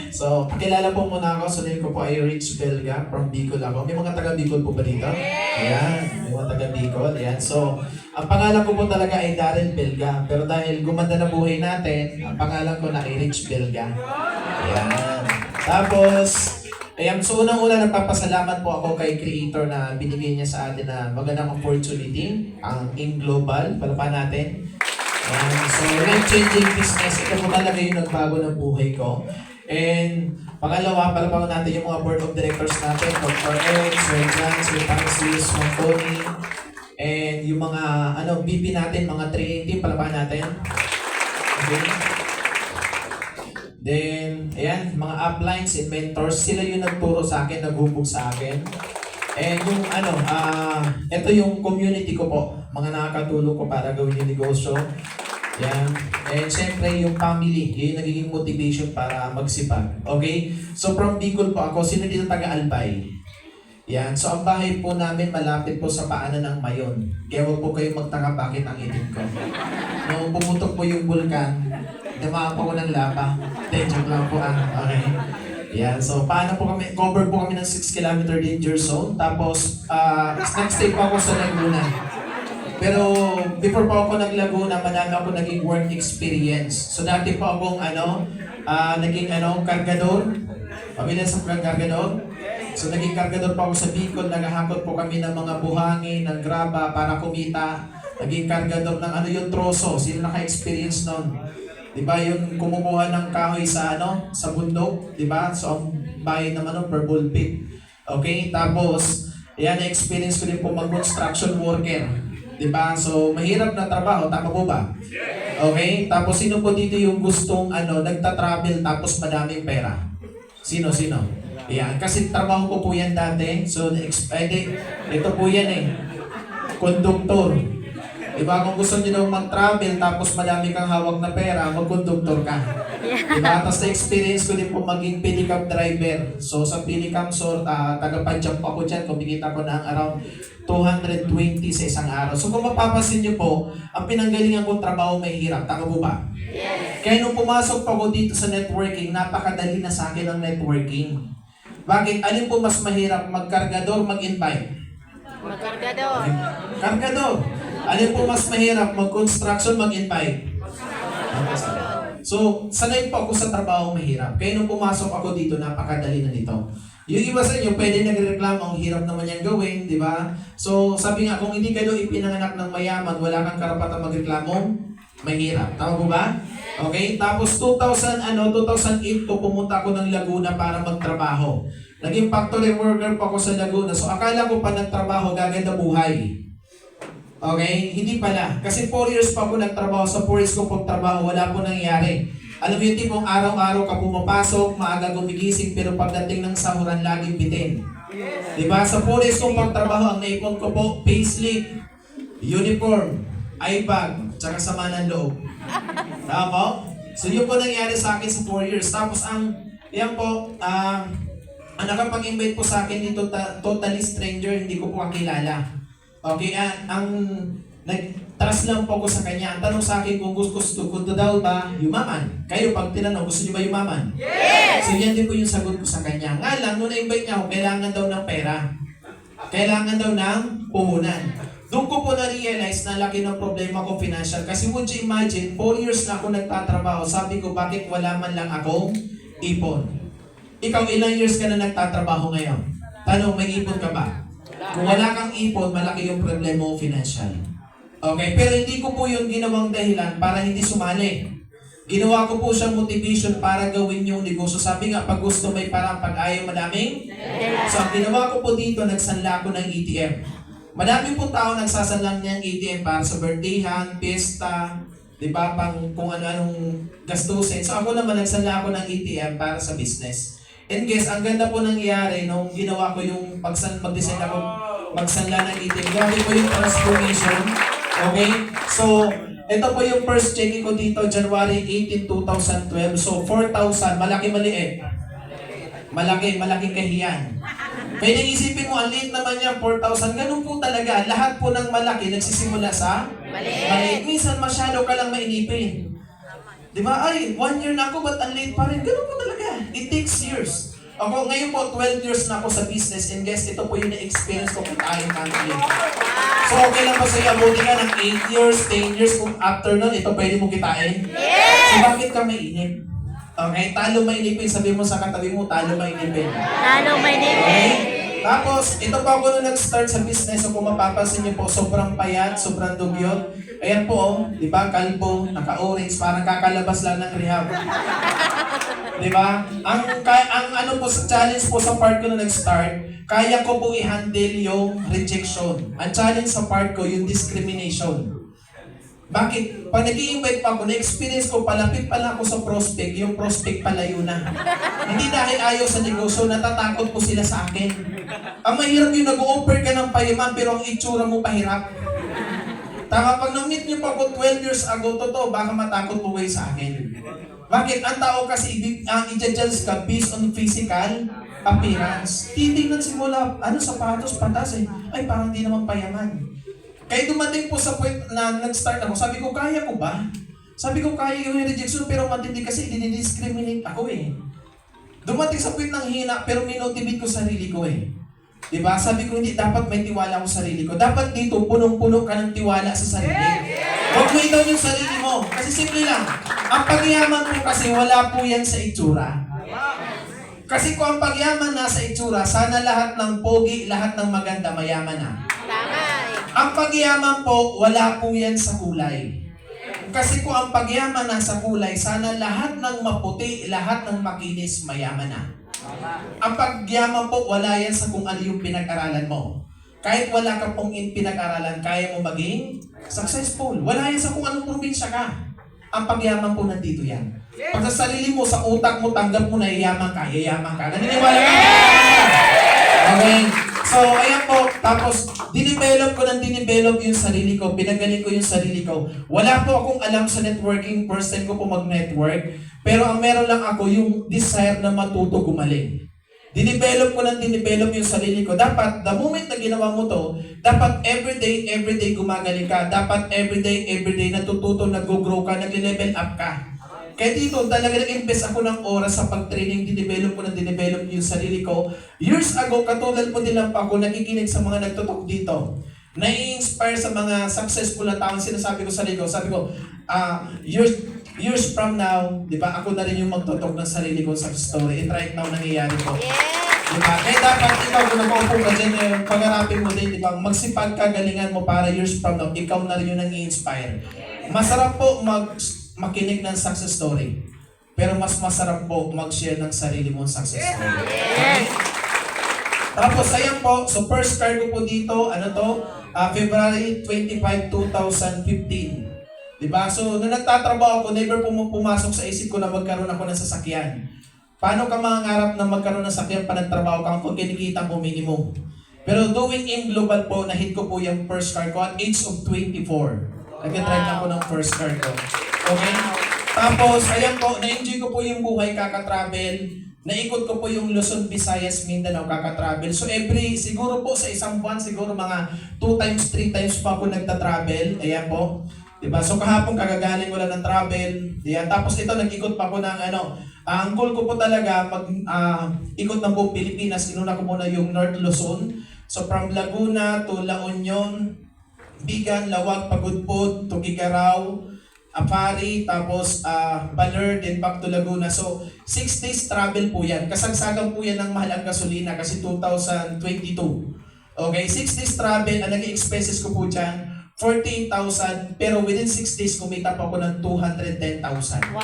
So, pakilala po muna ako. So, name ko po ay Rich Belga from Bicol ako. May mga taga Bicol po ba dito? Ayan, may mga taga Bicol. Ayan. So, ang pangalan ko po talaga ay Darren Belga. Pero dahil gumanda na buhay natin, ang pangalan ko na ay Rich Belga. Ayan. Tapos, ayan, so unang-una nagpapasalamat po ako kay Creator na binigay niya sa atin na magandang opportunity, ang In Global. Palapan natin. So, life-changing business, ito po talaga yung nagbago ng buhay ko. And pangalawa, palapakan natin yung mga board of directors natin, Dr. Ed, Sir John, Sir Francis, Ma'am Tony, and yung mga VP natin, mga training team, palapakan natin. Okay. Then, ayan, mga uplines and mentors, sila yung nagturo sa akin, naghubog sa akin. And yung ito yung community ko po, mga nakakatulong ko para gawin yung negosyo. Yan. And syempre yung family, yun yung nagiging motivation para magsipag. Okay? So from Bicol po ako, sino dito taga-Albay? Yan. So ang bahay po namin malapit po sa paanan ng Mayon. Kaya huwag po kayong magtaka bakit ang itim ko. Nung pumutok po yung bulkan, dumaan po ko ng lapa. Joke lang po okay. Yan. So paano po kami, cover po kami ng 6 kilometer danger zone. Tapos next day pa ako sa Laguna. Pero before pa ako nag-Laguna, madami ako naging work experience. So dati pa akong naging kargador. Pamilya sa kargador. So naging kargador pa ako sa Bicol, naghahakot po kami ng mga buhangin, ng graba para kumita. Naging kargador ng yung troso. Sino naka-experience nun? Diba yung kumukuha ng kahoy sa sa bundok, diba? So ang bahay naman per pulpit. Okay? Tapos, yan na-experience ko din po mag-construction worker. Diba? So, mahirap na trabaho. Tama po ba? Okay? Tapos, sino po dito yung gustong nagta-travel tapos madaming pera? Sino? Yan. Kasi trabaho ko po yan dati. So, ito po yan Konduktor. Diba? Kung gusto nyo daw mag-travel tapos madami kang hawak na pera, mag-konduktor ka. Diba? Tapos na-experience ko din po maging pedicab driver. So, sa pedicab taga-padjump ako dyan. Kumikita ko ng around 220 sa isang araw. So kung mapapansin nyo po, ang pinanggalingan kong trabaho may hirap. Tama po ba? Yes. Kaya nung pumasok pa ako dito sa networking, napakadali na sa akin ang networking. Bakit? Alin po mas mahirap? Magkargador, mag-invite? Magkargador. Kargador. Alin po mas mahirap? Mag-construction, mag-invite? So, sanay po ako sa trabaho mahirap. Kaya nung pumasok ako dito, napakadali na nito. Yung iba sa inyo, pwede nagreklamo, ang hirap naman yan gawin, di ba? So, sabi nga, kung hindi kayo ipinanganak ng mayaman, wala kang karapatang magreklamo, mahirap. Tama po ba? Okay? Tapos 2008 po pumunta ako ng Laguna para magtrabaho. Naging factory worker po ako sa Laguna. So, akala ko pa nagtrabaho, gaganda buhay. Okay? Hindi pala. Kasi 4 years pa ako nagtrabaho. Sa 4 years ko pagtrabaho, wala po nangyari. Alam mo yung tipong araw-araw ka pumapasok, maaga gumigising, pero pagdating ng sahuran, laging bitin. Diba? Sa 4 years kong pagtrabaho, ang naipon ko po, payslip, uniform, iBag, tsaka sama ng loob. Tama po? So yun po nangyari sa akin sa 4 years. Tapos ang nakapag-invite po sa akin dito, totally stranger, hindi ko po kakilala. Okay, nag-trust lang po ako sa kanya. Ang tanong sa akin kung gusto ko daw ba yumaman. Kayo pag tinanong, gusto niyo ba yumaman? Yes! So yan din po yung sagot ko sa kanya. Nga lang, nung na-invite niya ako, kailangan daw ng pera. Kailangan daw ng puhunan. Doon ko po na-realize na laki ng problema ko financial. Kasi would you imagine, 4 years na ako nagtatrabaho. Sabi ko, bakit wala man lang akong ipon? Ikaw, ilang years ka na nagtatrabaho ngayon? Tanong, may ipon ka ba? Kung wala kang ipon, malaki yung problema mo financial. Okay? Pero hindi ko po yung ginawang dahilan para hindi sumali. Ginawa ko po siyang motivation para gawin yung negosyo. Sabi nga, pag gusto may parang, pag ayaw madaming. So, ang ginawa ko po dito, nagsanla ko ng ATM. Madami po tao nagsasanlang niyang ATM para sa birthdayhan, pista, di ba, pang kung ano-anong gastusin. So, ako naman, nagsanla ako ng ATM para sa business. And guys, ang ganda po nangyari nung ginawa ko yung mag-design ako, magsanla ng ATM. Grabe po yung transformation. Okay? So, ito po yung first checking ko dito, January 18, 2012. So, 4,000. Malaki maliit. Malaking kahiyan. Kaya naisipin mo, ang liit naman niya, 4,000. Ganun po talaga. Lahat po ng malaki nagsisimula sa maliit. Minsan masyado ka lang mainipin. Di ba? Ay, 1 year na ako, ba't ang liit maliit pa rin. Ganun po talaga. It takes years. Ako, ngayon po, 12 years na ako sa business and guys, ito po yung na-experience ko kitain monthly. So, okay lang ba sa'yo? Abuti ka ng 8 years, 10 years, kung after nun, ito pwede mo kitain? So, bakit ka mainip? Okay, talo mainipin. Sabi mo sa katabi mo, talo mainipin. Talo may Okay? nipin. Tapos, ito pa ako nung nag-start sa business. So, kung mapapansin niyo po, sobrang payat, sobrang dugyot. Ayan po, oh, di ba, kalbo, naka-orange, parang kakalabas lang ng rehab. Di ba? Ang ano po, sa challenge po sa part ko nung nag-start, kaya ko po i-handle yung rejection. Ang challenge sa part ko, yung discrimination. Bakit? Pag nag-i-invite pa ako, na-experience ko, palapit pala ako sa prospect, yung prospect palayo na. Hindi dahil ayaw sa negosyo, natatakot po sila sa akin. Ang mahirap yung nag-o-offer ka ng payaman, pero ang itsura mo pahirap. Tama, pag na-meet niyo pa ako 12 years ago, totoo, baka matakot po kayo sa akin. Bakit? Ang tao kasi, i-judge ka based on physical appearance. Titingnan simula, sapatos, patas eh. Ay, parang di naman payaman. Kaya dumating po sa point na nag-start ako, sabi ko, kaya ko ba? Sabi ko, kaya yung rejection, pero matindi kasi dinidiscriminate ako eh. Dumating sa point ng hina, pero minotivate ko sarili ko eh. Diba? Sabi ko, hindi dapat may tiwala ako sa sarili ko. Dapat dito, punong-puno ka ng tiwala sa sarili. Huwag mo itaw yung sarili mo. Kasi simple lang. Ang pagyaman po kasi wala po yan sa itsura. Kasi kung ang pagyaman nasa itsura, sana lahat ng pogi, lahat ng maganda, mayaman na. Tama eh. Ang pagyaman po, wala po yan sa kulay. Kasi kung ang pagyaman nasa kulay, sana lahat ng maputi, lahat ng makinis, mayaman na. Ang pagyaman po, wala yan sa kung ano yung pinag-aralan mo. Kahit wala ka pong pinag-aralan, kaya mo maging successful. Wala yan sa kung anong probinsya ka. Ang pagyaman po nandito yan. Pag sa sarili mo, sa utak mo, tanggap mo na yayaman ka. Naniniwala ka? Okay. So, ayan po. Tapos, dinevelop yung sarili ko. Pinagaling ko yung sarili ko. Wala po akong alam sa networking. First time ko po mag-network. Pero ang meron lang ako yung desire na matuto gumaling. Dinevelop yung sarili ko. Dapat, the moment na ginawa mo to, dapat everyday gumagaling ka. Dapat everyday natututo, nag-grow ka, nagle-level up ka. Kaya dito, talaga nag-invest ako ng oras sa pag-training, dinevelop yung sarili ko. Years ago, katulad mo din lang pa ako, nakikinig sa mga nagtutok dito. Nai-inspire sa mga successful na tao, sinasabi ko sa sarili ko, years from now, di ba, ako na rin yung magtutok ng sarili ko sa story. And right now, nangyayari po. Di ba? Kaya dapat ikaw, kung nag-uupo ka dyan, pag-arapin mo din, di ba, magsipag ka, galingan mo para years from now, ikaw na rin yung nang-i-inspire. Masarap po makinig ng success story. Pero mas masarap po mag-share ng sarili mong success story. Okay? Tapos, ayan po, so first card ko po dito, February 25, 2015. Diba? So, nung nagtatrabaho ako, never pumasok sa isip ko na magkaroon ako ng sasakyan. Paano ka mangangarap na magkaroon ng sasakyan pa nagtrabaho ka kung kinikita mo minimum? Pero doing in global po, na-hit ko po yung first car ko at age of 24. Nag-drive na ako ng first car ko. Okay? Tapos, ayan po, na-enjoy ko po yung buhay kaka-travel. Naikot ko po yung Luzon, Visayas, Mindanao, kaka-travel. So siguro po sa isang buwan, siguro mga 2 times, 3 times pa ako nagta-travel. Ayan po. Diba? So kahapon kagagaling ko lang ng travel. Diyan. Tapos ito, nag-ikot pa ko ng ang goal ko po talaga, pag ikot ng buong Pilipinas, inuna ko muna yung North Luzon. So from Laguna to La Union, Bigan, Lawag, Pagudpud, Tugigaraw, Apari, tapos Baler, then back to Laguna. So 6 days travel po yan. Kasagsagan po yan ng mahal ang gasolina kasi 2022. Okay, 6 days travel, ang naging expenses ko po dyan, 14,000, pero within 6 days kumita pa ako ng 210,000. Wow.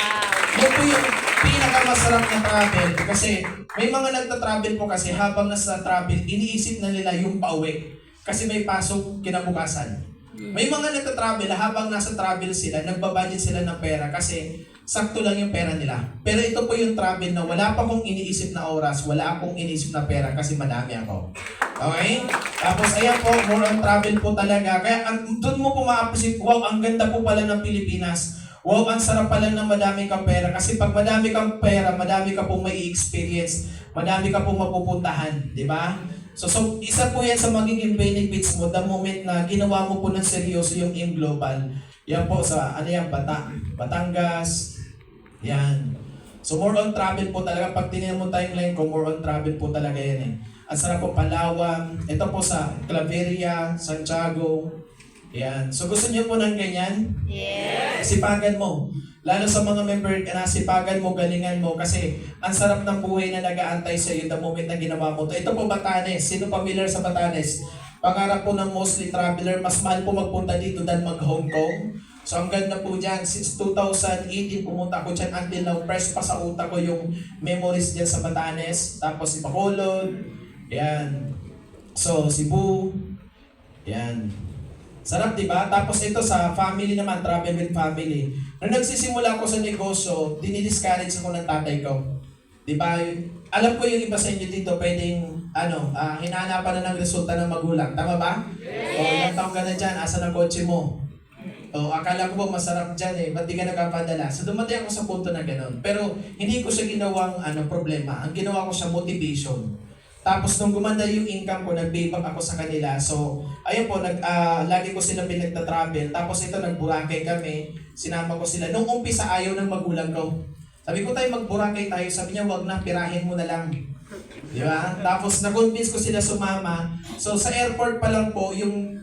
Yan po yung pinakamasarap na travel kasi may mga nagta-travel po kasi habang nasa travel, iniisip na nila yung pauwi kasi may pasok kinabukasan. May mga nagta-travel habang nasa travel sila, nagbabudget sila ng pera kasi sakto lang yung pera nila. Pero ito po yung travel na wala pa akong iniisip na oras, wala akong iniisip na pera kasi madami ako. Okay? Tapos ayan po, more on travel po talaga. Kaya doon mo po ma-appreciate, wow, ang ganda po pala ng Pilipinas. Wow, ang sarap pala ng madami kang pera. Kasi pag madami kang pera, madami ka pong may experience, madami ka pong mapupuntahan. Di ba? So isa po yan sa magiging benefits mo the moment na ginawa mo po ng seryoso yung in global. Yan po sa, Batangas. Yan. So more on travel po talaga. Pag tinignan mo timeline ko, more on travel po talaga yan eh. Ang sarap po, Palawan. Ito po sa Claveria, Santiago. Yan. So gusto niyo po ng ganyan? Yes. Sipagan mo. Lalo sa mga member na sipagan mo, galingan mo. Kasi ang sarap ng buhay na nag-aantay sa iyo the moment na ginawa mo to. Ito po Batanes. Sino familiar sa Batanes? Pangarap po ng mostly traveler. Mas mahal po magpunta dito than mag-Hong Kong. So ang ganda po dyan. Since 2018 pumunta ako dyan until now. Fresh pa sa utak ko yung memories dyan sa Batanes. Tapos si Bacolod. Yan. So Cebu. Yan. Sarap, di ba? Tapos ito sa family naman, travel with family. Nung nagsisimula ako sa negosyo, dinidiscourage ako ng tatay ko. Di ba? Alam ko yung iba sa inyo dito, pwedeng, hinahanapan na ng resulta ng magulang. Tama ba? Yes. O, ilang taong ka na dyan, asa ng kotse mo? O, akala ko ba masarap dyan eh, ba't di ka nagpapadala? So, dumating ako sa punto na gano'n. Pero, hindi ko siya ginawang problema. Ang ginawa ko siya motivation. Tapos nung gumanda yung income ko, nag-payback ako sa kanila. So, ayun po, lagi ko sila pinagta-travel. Tapos ito, nag-Boracay kami. Sinama ko sila. Nung umpisa, ayaw ng magulang ko. Sabi ko tayo, mag-Boracay tayo. Sabi niya, wag na, pirahin mo na lang. Di ba? Tapos na-convince ko sila sumama. So, sa airport pa lang po, yung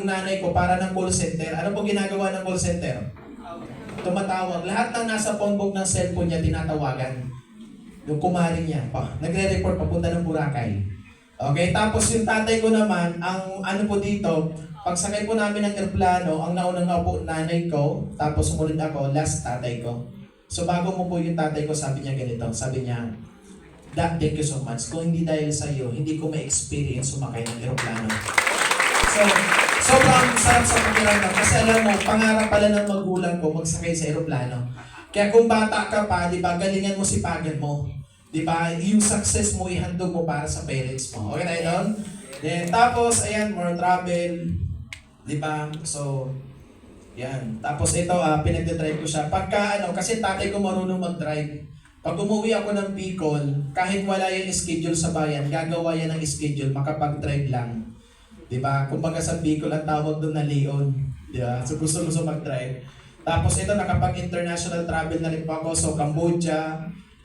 nanay ko, para ng call center. Ano po ginagawa ng call center? Tumatawag. Lahat ng nasa phonebook ng cellphone niya, tinatawagan. Yung kumari niya, nagre-report papunta ng Boracay. Okay, tapos yung tatay ko naman, ang po dito, pagsakay po namin ng aeroplano, ang naunang nga po nanay ko, tapos sumunod ako, last tatay ko. So bago mo po yung tatay ko, sabi niya ganito, sabi niya, Dad, thank you so much. Kung hindi dahil sa iyo, hindi ko ma-experience sumakay ng aeroplano. So, sobrang sarap sa pakiramdam kasi alam mo, pangarap pala ng magulang ko magsakay sa aeroplano. Kaya kung bata ka pa, di ba, galingan mo sipagan mo. Di ba, yung success mo, ihandog mo para sa parents mo. Okay tayo doon? Then, tapos, ayan, more travel. Di ba? So, yan. Tapos ito, pinagdadrive ko siya. Pagka, kasi tatay ko marunong mag-drive. Pag umuwi ako ng Bicol, kahit wala yung schedule sa bayan, gagawa yan ng schedule, makapag-drive lang. Di ba? Kumbaga sa Bicol, ang tawag doon na Leon. Di ba? So, gusto mag-drive. Tapos ito, nakapag-international travel na rin po ako. So, Cambodia.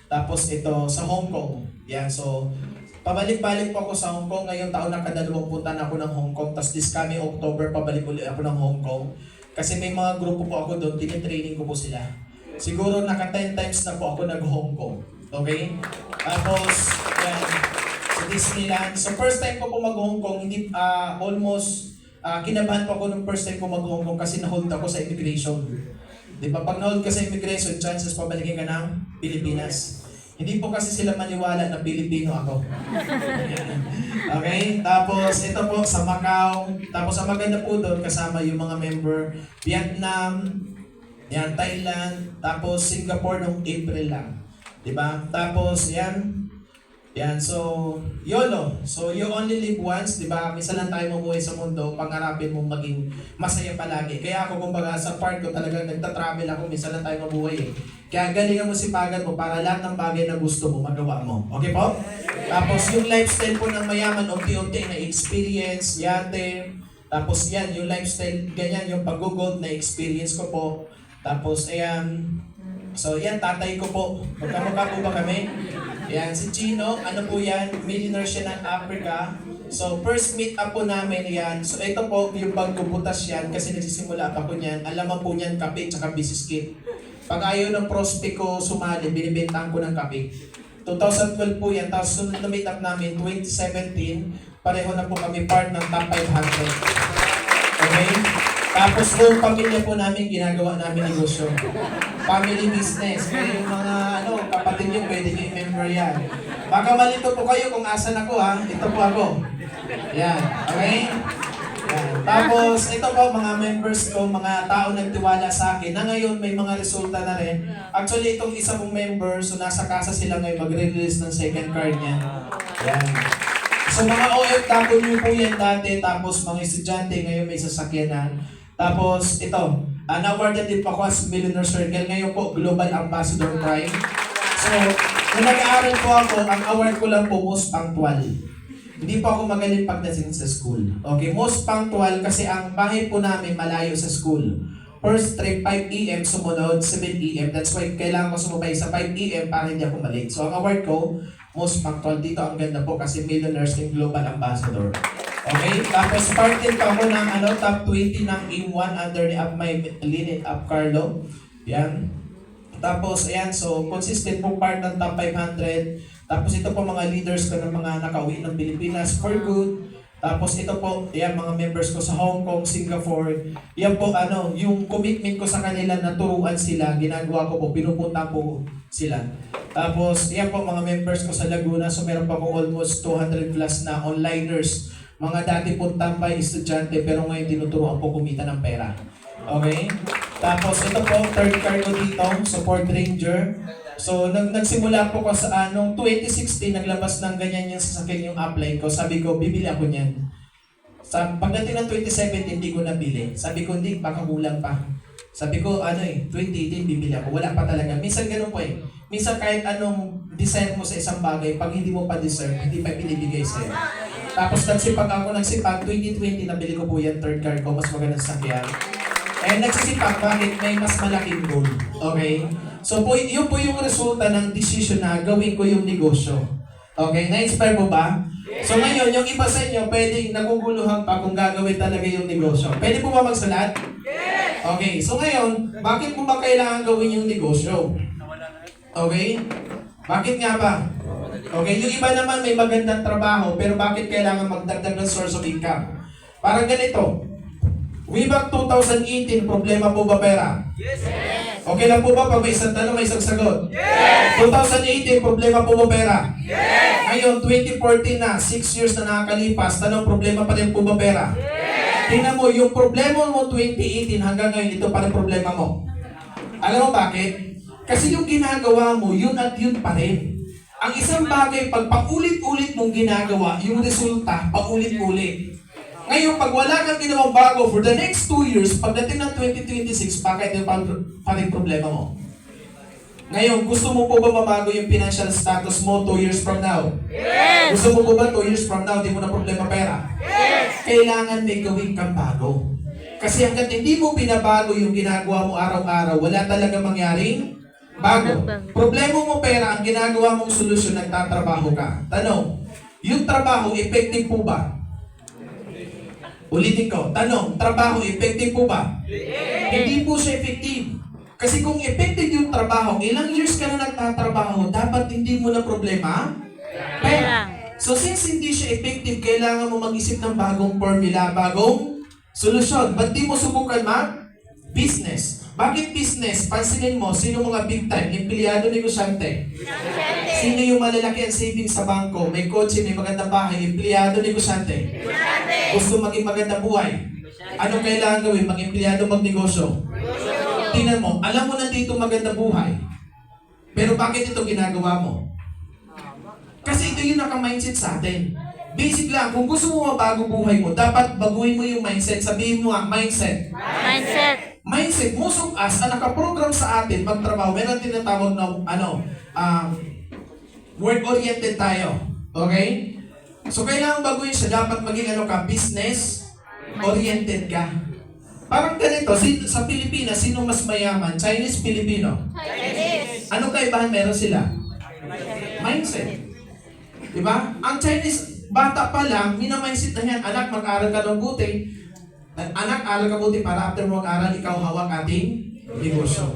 Tapos ito, sa Hong Kong. Yan, so, pabalik-balik po ako sa Hong Kong. Ngayong taon, nakadalawang punta na ako ng Hong Kong. Tapos this coming October, pabalik ulit ako ng Hong Kong. Kasi may mga grupo po ako doon, tinitraining ko po sila. Siguro naka 10 times na po ako nag-Hong Kong. Okay? Tapos, yan, sa Disneyland. So, first time ko po mag-Hong Kong, hindi, kinabahan pa ako nung first time ko mag-Hong Kong kasi na-hold ako sa immigration. Di ba? Pag na-hold ka sa immigration, chances pabalikin ka ng Pilipinas. Hindi po kasi sila maniwala na Pilipino ako. Okay? Tapos ito po sa Macau. Tapos ang maganda po doon kasama yung mga member Vietnam, yan, Thailand, tapos Singapore noong April lang. Di ba? Tapos yan, so, YOLO. So, you only live once, di ba? Misa lang tayo mabuhay sa mundo, pangarapin mong maging masaya palagi. Kaya ako, kumbaga, sa part ko talagang nagta-travel ako, misa lang tayo mabuhay eh. Kaya galingan mo sipagan mo para lahat ng bagay na gusto mo, magawa mo. Okay po? Tapos, yung lifestyle po ng mayaman, unti-unti na experience, yate. Tapos yan, yung lifestyle, ganyan, yung pag-gold na experience ko po. Tapos, ayan. So, yan, tatay ko po. Magkamukha po ba kami? Yan, si Chino, ano po yan, millionaire siya ng Africa. So, first meet up po namin yan. So, ito po, yung pagbubutas yan, kasi nagsisimula pa po niyan. Alaman po niyan, kape at business kit. Pag ayaw ng prospect ko sumali, binibentahan ko ng kape. 2012 po yan, tapos sunod na meet up namin, 2017, pareho na po kami part ng top 500. Okay? Tapos buong pamilya po namin ginagawa namin negosyo. Family business. Kaya yung mga kapatid nyo, pwede nyo i-member yan. Baka malito po kayo kung asan ako ha. Ito po ako. Yan. Okay? Yan. Tapos ito po mga members ko, mga tao nagtiwala sa akin na ngayon may mga resulta na rin. Actually itong isa mong member, so nasa casa sila ngayon magre-release ng second card niya. Yan. So mga OFW po yan dati, tapos mga estudyante ngayon may sasakyanan. Tapos ito, na-awarded din pa ako as Millionaire Circle. Ngayon po, Global Ambassador Prime. So, nung nag-aaral po ako, ang award ko lang po, most punctual. Hindi po ako magaling pagdating sa school. Okay, most punctual kasi ang bahay po namin malayo sa school. first trip 5 AM, sumunod 7 AM. That's why kailangan ko sumabay sa 5 AM para hindi ako malate. So ang award ko, most punctual dito, ang ganda po kasi Millionaires Team Global Ambassador. Okay, tapos part din pa ako ng top 20 ng AIM1 under the Up My Lynette Up Carlo. Yan. Tapos, ayan, so consistent po part ng top 500. Tapos ito po mga leaders ko ng mga nakauwi ng Pilipinas for good. Tapos ito po, ayan, mga members ko sa Hong Kong, Singapore. Yan po, yung commitment ko sa kanila na turuan sila, ginagawa ko po, pinupunta po sila. Tapos, yan po mga members ko sa Laguna. So meron pa po almost 200 plus na onliners. Mga dati po tambay estudyante pero ngayon tinuturuan po kumita ng pera. Okay? Tapos ito po, third card ko dito, support ranger. So nagsimula po ko sa 2016, naglabas ng ganyan yung sasakyan yung upline ko. Sabi ko, bibili ako niyan. Pagdating ng 2017, hindi ko nabili. Sabi ko, hindi, baka kulang pa. Sabi ko, 2018, bibili ako. Wala pa talaga. Minsan ganun po eh. Minsan kahit anong design mo sa isang bagay, pag hindi mo pa deserve, hindi pa binibigay sa'yo. Tapos nagsipag ako, 2020, nabili ko po yan, third card ko, mas magandang sakyan. And nagsisipag, bakit? May mas malaking goal. Okay? So yun po yung resulta ng decision na gawin ko yung negosyo. Okay? Na-inspire mo ba? So ngayon, yung iba sa inyo, pwedeng naguguluhan pa kung gagawin talaga yung negosyo. Pwede po ba magsalat? Okay. So ngayon, bakit mo ba kailangan gawin yung negosyo? Okay? Bakit nga ba? Okay, yung iba naman may magandang trabaho, pero bakit kailangan magdagdag ng source of income? Parang ganito. Way back 2018, problema po ba pera? Yes! Okay lang po ba pag may isang tanong, may isang sagot? Yes! 2018, problema po ba pera? Yes! Ngayon, 2014 na, 6 years na nakakalipas, tanong, problema pa rin po ba pera? Yes! Tingnan mo, yung problema mo 2018 hanggang ngayon, ito pa rin problema mo. Alam mo bakit? Kasi yung ginagawa mo, yun at yun pa rin. Ang isang bagay, pag paulit-ulit mong ginagawa, yung resulta, paulit-ulit. Ngayon, pag wala kang ginawang bago for the next 2 years, pagdating ng 2026, bakit yung pa rin problema mo? Ngayon, gusto mo po ba mabago yung financial status mo 2 years from now? Yes! Gusto mo po ba 2 years from now, di mo na problema pera? Yes! Kailangan may gawin kang bago. Kasi hanggang hindi mo binabago yung ginagawa mo araw-araw, wala talaga mangyaring bago. Problema mo pera, ang ginagawa mong solusyon, nagtatrabaho ka. Tanong, yung trabaho, effective po ba? Ulitin ko, tanong, trabaho, effective po ba? Hindi po siya effective. Kasi kung effective yung trabaho, ilang years ka na nagtatrabaho, dapat hindi mo na problema? Pera. So since hindi siya effective, kailangan mo mag-isip ng bagong formula, bagong solusyon. Ba't di mo subukan mag-business? Bakit business? Pansinin mo, sino mga big time? Empleyado, negosyante. Sino yung malalaki ang savings sa bangko? May kotse, may magandang bahay. Empleyado, negosyante. Gusto maging magandang buhay. Anong kailangan gawin? Mag-empleyado, magnegosyo. Tingnan mo, alam mo na dito magandang buhay. Pero bakit ito ginagawa mo? Kasi ito yung naka-mindset sa atin. Basic lang, kung gusto mo mabago buhay mo, dapat baguhin mo yung mindset. Sabihin mo mindset. Mindset, most of us, ang nakaprogram sa atin, magtrabaho, meron tinatawag na, work-oriented tayo. Okay? So, kailangan baguhin siya. Dapat maging business-oriented ka. Parang ganito, sa Pilipinas, sino mas mayaman? Chinese, Filipino? Chinese. Anong kaibahan meron sila? Mindset. Diba? Ang Chinese, bata pa lang, minamindset na yan, anak, mag-aral ka ng buti. Anak, aral ka buti para after mo mag-aral, ikaw hawak ating negosyo.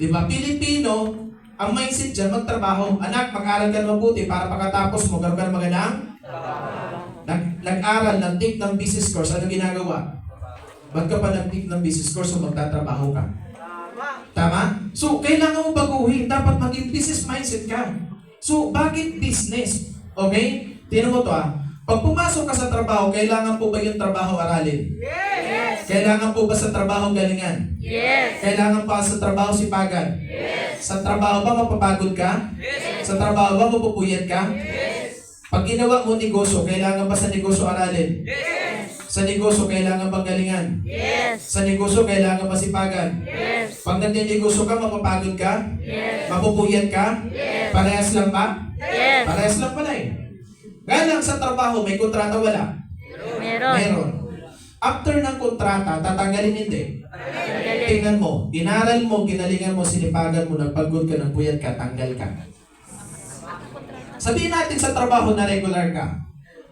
Diba? Pilipino, ang mindset dyan, magtrabaho. Anak, mag-aral ka ng buti para pagkatapos mo, gano'n ka magandang nag-aral, nag-take ng business course, ano ginagawa? Ba't ka pa nag-take ng business course o magtatrabaho ka? Tama? So, kailangan mo baguhin. Dapat maging business mindset ka. So, bakit business? Okay? Tingnan mo to Pag pumasok ka sa trabaho, kailangan po ba yung trabaho aralin? Yes! Kailangan po ba sa trabaho galingan? Yes! Kailangan pa sa trabaho sipagan? Yes! Sa trabaho ba mapapagod ka? Yes! Sa trabaho ba mapupuyat ka? Yes! Pag ginawa mo negosyo, kailangan ba sa negosyo aralin? Yes! Sa negosyo, kailangan ba galingan? Yes! Sa negosyo, kailangan ba sipagan? Yes! Pag nagninegosyo ka, mapapagod ka? Yes! Mapupuyat ka? Yes! Parehas lang ba? Yes! Parehas lang pala Galang sa trabaho, may kontrata wala? Meron. After ng kontrata, tatanggalin hindi? tingnan mo, inaral mo, ginalingan mo, sinipagan mo, nagpagod ka, nagpuyat ka, tanggal ka. Sabihin natin sa trabaho na regular ka.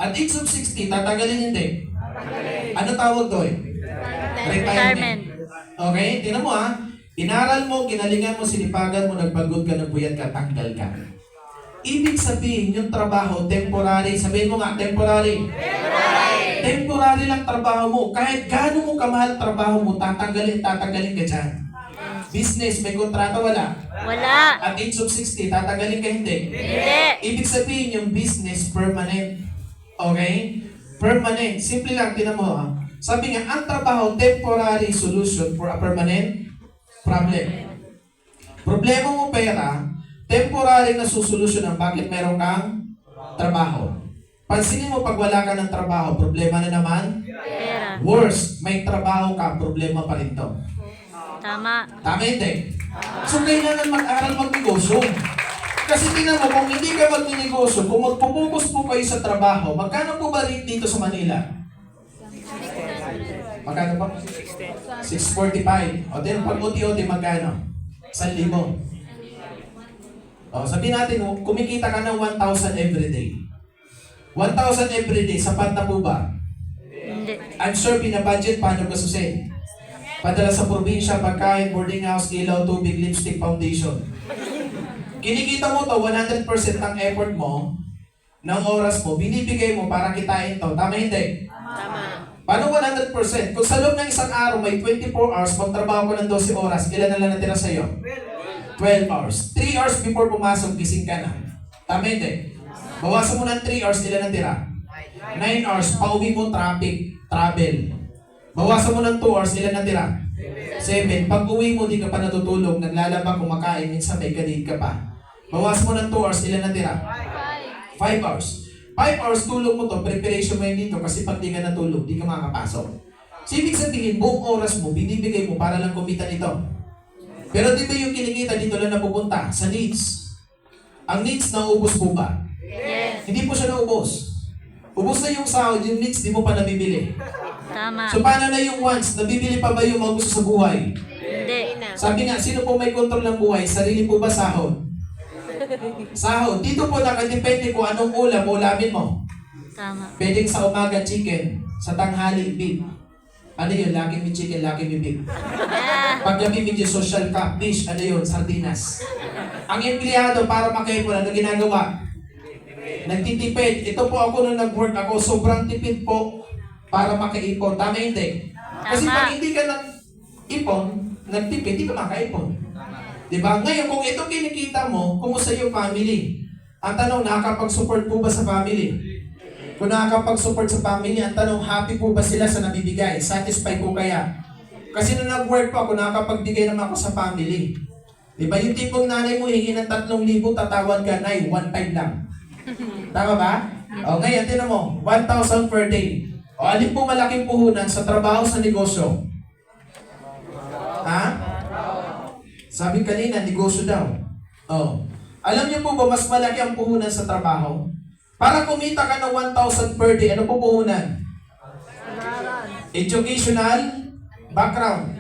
At age of 60, tatanggalin hindi. Ano tawag doon? Retirement. Okay, tingnan mo ha. Inaral mo, ginalingan mo, sinipagan mo, nagpagod ka, nagpuyat ka, tanggal ka. Ibig sabihin, yung trabaho, temporary. Sabihin mo nga, temporary. Temporary lang trabaho mo. Kahit gaano mo kamahal trabaho mo, tatanggalin ka dyan. Business, may kontrata, wala. Wala. At age of 60, tatanggalin ka hindi. Hindi. Ibig sabihin, yung business, permanent. Okay? Permanent. Simple lang, tinan mo ha. Sabi nga, ang trabaho, temporary solution for a permanent problem. Problema mo pera, temporary na susolusyonan bakit meron kang trabaho. Pansinin mo pag wala ka ng trabaho, problema na naman. Pera. Worse, may trabaho ka, problema pa rin to. Tama. Tama hindi? So kailangan mag-aral magnegosyo. Kasi tingnan mo, kung hindi ka magnegosyo, kung magpupukus po kayo sa trabaho, magkano po ba rin dito sa Manila? Magkano po? 645. O din, pag OT-OT, magkano? 1,000. O, sabihin natin, kumikita ka ng 1,000 everyday. 1,000 everyday, sapat na po ba? Hindi. I'm sure binabudget, paano ka susin? Padala sa probinsya, pagkain, boarding house, ilaw, tubig, lipstick, foundation. Kinikita mo to, 100% ng effort mo, ng oras mo, binibigay mo para kitain to. Tama hindi? Tama. Paano 100%? Kung sa loob ng isang araw may 24 hours, magtrabaho ko ng 12 oras, ilan na lang natira sa'yo? 12 hours. 3 hours before pumasok, gising ka na. Tama hindi? Bawasan mo ng 3 hours, ilan natira? 9 hours, pauwi mo traffic, travel. Bawasan mo ng 2 hours, ilan natira? 7. Pag uwi mo, di ka pa natutulog, naglalaba, kumakain, minsan may kadate ka pa. Bawasan mo ng 2 hours, ilan natira? 5 hours. 5 hours tulog mo to, preparation mo yun dito kasi pag di ka natulog, di ka makakapasok. So, ibig sabihin, buong oras mo, binibigay mo para lang kumita nito. Pero di ba yung kinikita dito lang napupunta? Sa needs. Ang needs naubos po ba? Yes. Hindi po siya naubos. Ubos na yung sahod, yung needs, di mo pa nabibili. Tama. So, paano na yung wants? Nabibili pa ba yung mga gusto sa buhay? Hindi. Sabi nga, sino po may kontrol ng buhay? Sarili po ba sahod? Sahod. Dito po nakadepende kung anong ulam o ulamin mo. Tama. Pwedeng sa umaga chicken, sa tanghali beef. Ano yun? Lagi may chicken, lagi may beef. Paggabi medyo social cup, fish, ano yun? Sardinas. Ang empleyado para makaipon, ano ginagawa? Nagtitipid. Ito po ako nung nag-work ako, sobrang tipid po para makaipon. Tama hindi? Kasi Tama. pag hindi ka nag-ipon, nagtipid, hindi ka makaipon. Diba? Ngayon, kung ito kinikita mo, kumusta yung family? Ang tanong, nakakapag-support po ba sa family? Kung nakakapag-support sa family, ang tanong, happy po ba sila sa nabibigay? Satisfied po kaya? Kasi nung nag-work po ako, nakakapagbigay naman ako sa family. Diba? Yung tipong nanay mo, hingi ng 3,000, tatawad ka, nay, 1,500 lang. Tama ba? O ngayon, tinan mo, 1,000 per day. O alin po malaking puhunan sa trabaho sa negosyo? Ha? Sabi kanina, negosyo daw. Oh. Alam niyo po ba, mas malaki ang puhunan sa trabaho? Para kumita ka ng 1,000 per day, ano po puhunan? Educational background.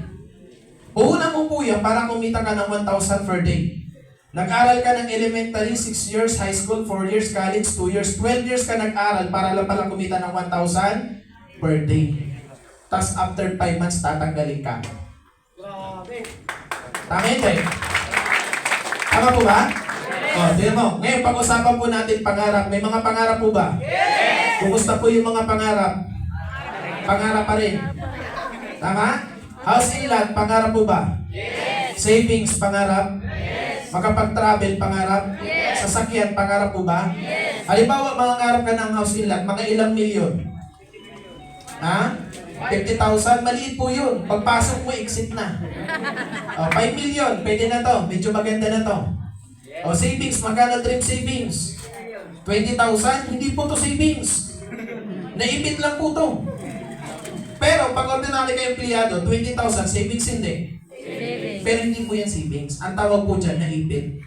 Puhunan mo po yan para kumita ka ng 1,000 per day. Nag-aral ka ng elementary, 6 years, high school, 4 years, college, 2 years, 12 years ka nag-aral para lang pala kumita ng 1,000 per day. Tapos after 5 months, tatanggalin ka. Tama hindi? Tama po ba? O, tignan mo. Ngayon, pag-usapan po natin pangarap. May mga pangarap po ba? Yes! Kumusta po yung mga pangarap? Pangarap pa rin. Tama? House and lot, pangarap po ba? Yes! Savings, pangarap? Yes! Makapag-travel, pangarap? Yes! Sasakyan, pangarap po ba? Yes! Halimbawa, mangangarap ka ng house and lot, mga ilang milyon? Ha? 50,000, maliit po yun. Pagpasok mo, exit na. O, 5 million, pwede na to. Medyo maganda na to. O, savings, magkano dream savings? 20,000, hindi po to savings. Naipit lang po to. Pero, pag ordinary kayo empleyado, 20,000, savings hindi. Pero hindi po yan savings. Ang tawag po dyan, naipit.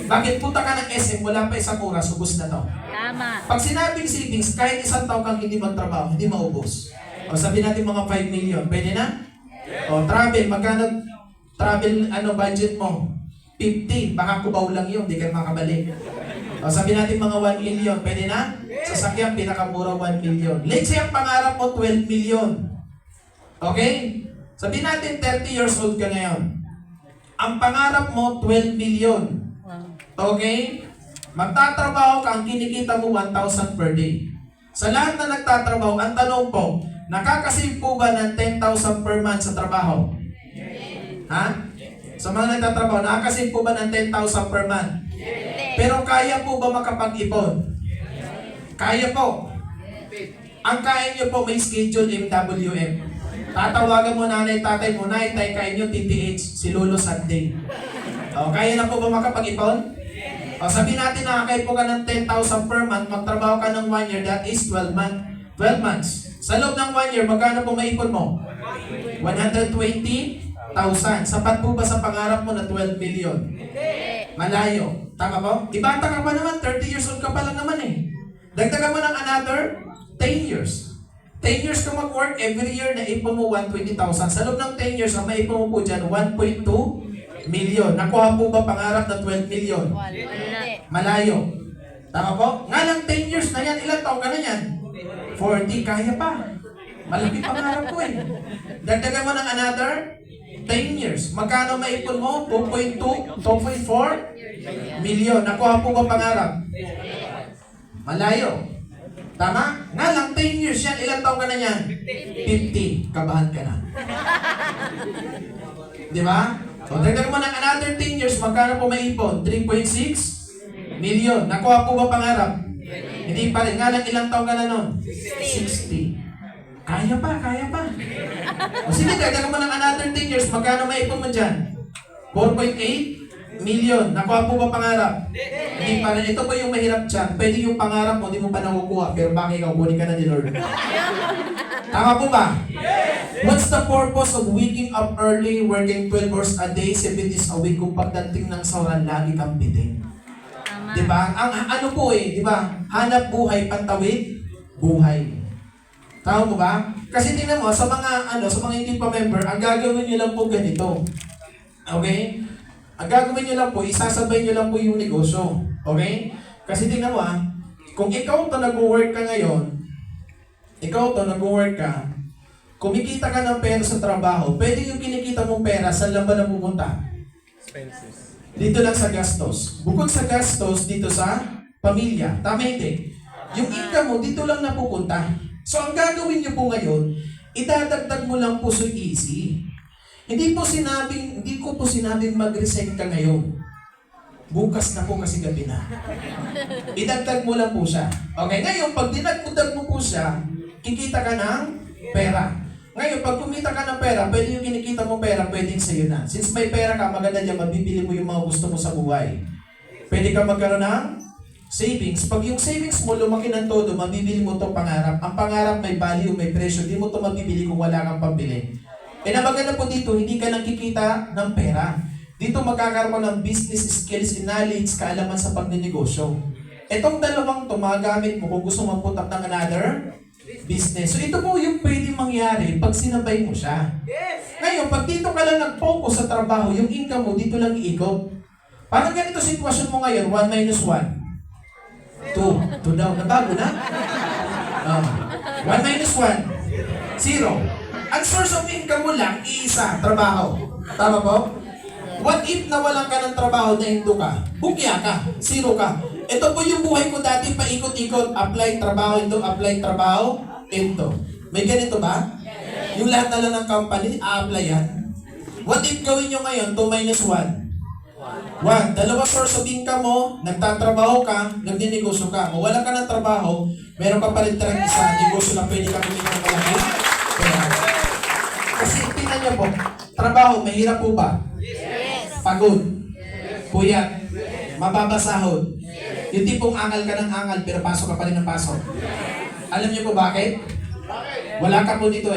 Bakit punta ka ng SM, wala pa isang oras, ubos na to. Tama. Pag sinabing savings, kahit isang taon kang hindi magtrabaho, hindi maubos. O sabi natin mga 5 million, pwede na? O, travel, magkano travel budget mo? 50, baka kubaw lang yun, di ka makabalik. O, sabi natin mga 1 million, pwede na? Sasakyan, pinakamura 1 million. Let's say ang pangarap mo 12 million. Okay? Sabi natin 30 years old ka ngayon. Ang pangarap mo 12 million. Okay? Magtatrabaho ka, ang kinikita mo 1,000 per day. Sa lahat na nagtatrabaho, ang tanong po, nakakasave po ba ng 10,000 per month sa trabaho? Ha? Sa mga nagtatrabaho, nakakasave po ba ng 10,000 per month? Pero kaya po ba makapag-ipon? Kaya po. Ang kaya nyo po may schedule MWM. Tatawagan mo nanay, tatay mo, nay, tay, kaya nyo TTH, si Lolo Sunday. O, kaya na po ba makapag-ipon? O, sabi natin nakakaya po ka ng 10,000 per month, magtrabaho ka ng 1 year, that is 12 months. Sa loob ng 1 year, magkano po maipon mo? 120,000. Sapat po ba sa pangarap mo na 12 million? Malayo. Tama po? Ibata ka pa naman, 30 years old ka pa lang naman eh. Dagdagan mo ng another 10 years. 10 years ka mag-work, every year na ipon mo 120,000. Sa loob ng 10 years, ang maipon mo po dyan, 1.2 million. Nakuha po ba pangarap na 12 million? Malayo. Tama po? Nga lang 10 years na yan, ilang taon ka na yan? 40, kaya pa. Malaki pangarap ko eh. Dagdagan mo ng another 10 years. Magkano maipon mo? 2.2, 2.4 million. Nakuha po ba pangarap? Malayo. Tama? Nga lang, 10 years yan. Ilang taong ka na yan? 50. Kabahan ka na. Di ba? So, dagdag mo ng another 10 years, magkano po maipon? 3.6 million. Nakuha po ba pangarap? Hindi pa rin. Nga lang, ilang taong ka na nun? 60. Kaya pa, kaya pa. O sige, dagdag mo ng another 10 years, magkano maipon mo dyan? 4.8 million. Nakuha po ba pangarap? Hindi pa rin. Ito po yung mahirap dyan. Pwede yung pangarap mo, hindi mo pa nakukuha, pero bakit ikaw, kunin ka na ni Lord. Tama po ba? What's the purpose of waking up early, working 12 hours a day, 7 days a week, kung pagdating ng sauran, lagi kang biting? Diba? Ang ano po diba? Hanap buhay, pantawid, buhay. Tama po ba? Kasi tingnan mo, sa mga hindi pa member, ang gagawin nyo lang po ganito. Okay? Ang gagawin nyo lang po, isasabay nyo lang po yung negosyo. Okay? Kasi tingnan mo kung ikaw to nag-work ka ngayon, kumikita ka ng pera sa trabaho, pwede yung kinikita mong pera, saan lang ba na pupunta? Expenses. Dito lang sa gastos. Bukod sa gastos, dito sa pamilya. Tama hindi? Yung income mo, dito lang napupunta. So, ang gagawin nyo po ngayon, idadagdag mo lang po so easy. Hindi ko po sinabing mag-resign ka ngayon. Bukas na po kasi gabi na. Idagdag mo lang po siya. Okay, ngayon, pag dinagdag mo po siya, kikita ka ng pera. Ngayon, pag kumita ka ng pera, pwede yung kinikita mo pera, pwedeng sa'yo na. Since may pera ka, maganda dyan, mabibili mo yung mga gusto mo sa buhay. Pwede ka magkaroon ng savings. Pag yung savings mo lumaki ng todo, mabibili mo itong pangarap. Ang pangarap may value, may presyo. Di mo ito mabibili kung wala kang pambili. Na maganda po dito, hindi ka lang kikita ng pera. Dito magkakaroon ng business skills and knowledge, kaalaman sa pagninegosyo. Itong dalawang ito, magagamit mo kung gusto mo put up ng another business. So ito po yung pwede mangyari pag sinabay mo siya. Ngayon, pag dito ka lang nag-focus sa trabaho, yung income mo dito lang iikot. Parang ganito sitwasyon mo ngayon, 1 minus 1. 2 daw, nabago na? 1 minus 1, 0. Ang source of income mo lang, iisa, trabaho. Tama po? What if nawalan ka ng trabaho na hinto ka? Bukya ka, 0 ka. Ito po yung buhay ko dati, paikot-ikot, apply trabaho, ito. May ganito ba? Yung lahat na lang ng company, a-apply yan. What if gawin nyo ngayon, 2 minus 1? 1. Dalawa source of income mo, nagtatrabaho ka, nagninegosyo ka. O wala ka ng trabaho, meron ka pa rin tarang isa, negosyo lang pwede ka kumita ng malaki. Kasi tingnan nyo po, trabaho, mahirap po ba? Yes. Pagod. Puyat. Mababasahod. Yung tipong angal ka ng angal, pero pasok ka pa rin ng pasok. Alam nyo po bakit? Wala ka po dito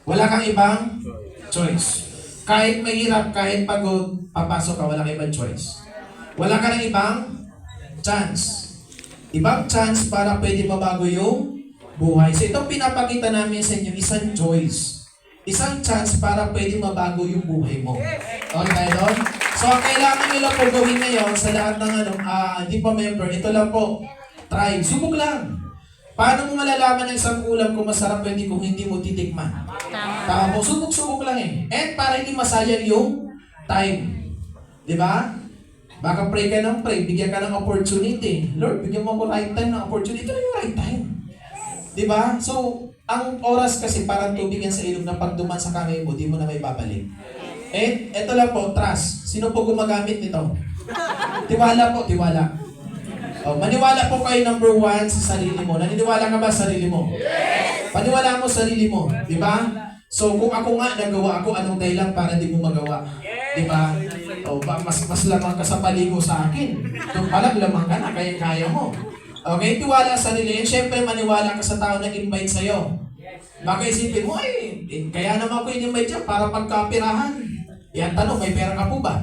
Wala kang ibang choice. Kahit mahirap, kahit pagod, papasok ka, wala kang ibang choice. Wala ka ng ibang chance. Ibang chance para pwede mabago yung buhay. So itong pinapakita namin sa inyo, isang choice. isang chance para pwede mabago yung buhay mo. Okay tayo doon? So, ang kailangan nyo lang po gawin ngayon sa lahat ng di pa member, ito lang po, try. Subok lang. Paano mo malalaman ng isang ulam kung masarap pwede kung hindi mo titikman? Tama. Tama po, subok-subok lang eh. And para hindi masayang yung time. Di ba? Baka pray ka ng pray, bigyan ka ng opportunity. Lord, bigyan mo ako right time ng opportunity. Ito na yung right time. Di ba? So, ang oras kasi parang tubig yan sa ilog na pag duman sa kamay mo, di mo na may babalik. And eto lang po, trust. Sino po gumagamit nito? Tiwala po, tiwala. Oh, maniwala po kayo number 1 sa sarili mo. Naniniwala ka ba sa sarili mo? Yes! Paniwala mo sa sarili mo, di ba? So kung ako nga nagawa ako, anong dahilan para di mo magawa? Di ba? Oh, mas lamang ka sa paligo sa akin. Kung pala lamang ka na, kaya mo. Okay, tiwala sa sarili. And syempre maniwala ka sa tao na invite sa'yo. Baka isipin mo, kaya naman ako in-invite dyan para pagkapirahan. Yan tanong, may pera ka po ba?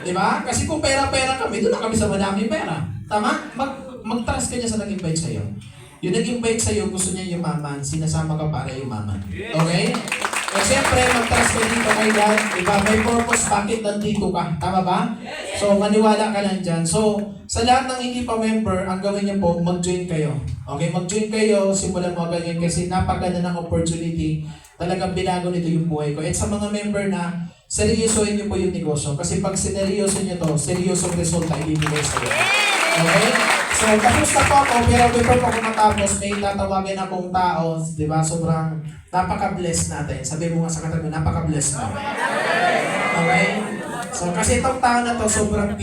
Diba? Kasi kung pera-pera kami, doon na kami sa madaming pera. Tama? Mag-trust ka niya sa nag-invite sa'yo. Yung nag-invite sa'yo, gusto niya yumaman, sinasama ka para yumaman. Okay? At siyempre, mag-trust ka dito kay God. Diba? May purpose, bakit nandito ka? Tama ba? So, maniwala ka lang dyan. So, sa lahat ng hindi pa member, ang gawin niyo po, mag-join kayo. Okay? Mag-join kayo, simulan mo agad yun kasi napaganda ng opportunity. Talagang binago nito yung buhay ko. At sa mga member na, seryosohin niyo po yung negosyo. Kasi pag sineryoso niyo to, seryosong resulta ibibigay sa iyo. Okay? So, tapos na po ako, pero before po ako matapos, may tatawagin akong tao, di ba? Sobrang napaka-bless natin. Sabi mo nga sa katabi, napaka-bless mo. Okay? So, kasi itong tao na to, sobrang